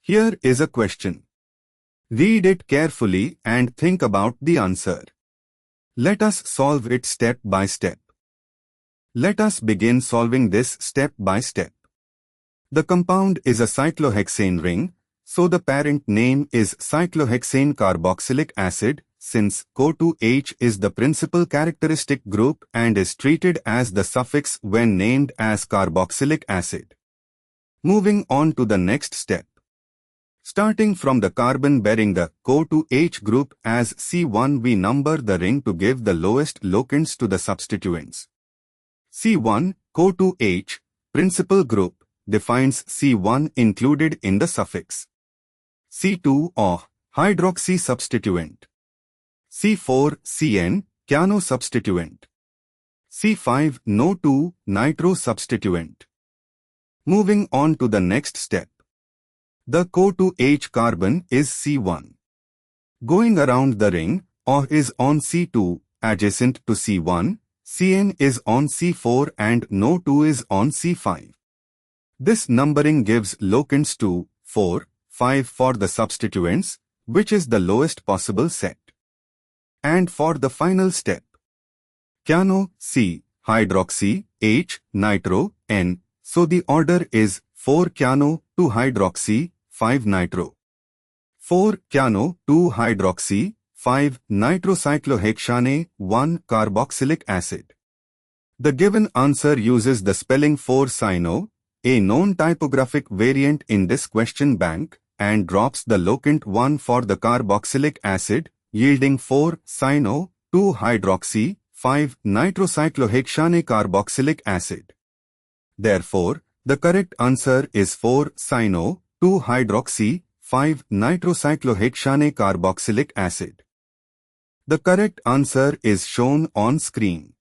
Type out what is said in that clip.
Here is a question. Read it carefully and think about the answer. Let us solve it step by step. Let us begin solving this step by step. The compound is a cyclohexane ring, so the parent name is cyclohexane carboxylic acid, since CO2H is the principal characteristic group and is treated as the suffix when named as carboxylic acid. Moving on to the next step. Starting from the carbon bearing the CO2H group as C1, we number the ring to give the lowest locants to the substituents. C1, CO2H, principal group, defines C1 included in the suffix. C2 or hydroxy substituent. C4 CN, cyano substituent. C5 NO2 nitro substituent. Moving on to the next step. The CO2H carbon is C1. Going around the ring, OH is on C2, adjacent to C1, CN is on C4 and NO2 is on C5. This numbering gives locants 2, 4, 5 for the substituents, which is the lowest possible set. And for the final step, cyano C, hydroxy H, nitro N, so the order is 4 cyano, 2 hydroxy, 5 nitro. 4 cyano, 2 hydroxy, 5 nitrocyclohexane, 1 carboxylic acid. The given answer uses the spelling 4-cyano, a known typographic variant in this question bank, and drops the locant 1 for the carboxylic acid, yielding 4-cyano, 2-hydroxy, 5-nitrocyclohexane carboxylic acid. Therefore, the correct answer is 4-cyano, 2-hydroxy, 5-nitrocyclohexane carboxylic acid. The correct answer is shown on screen.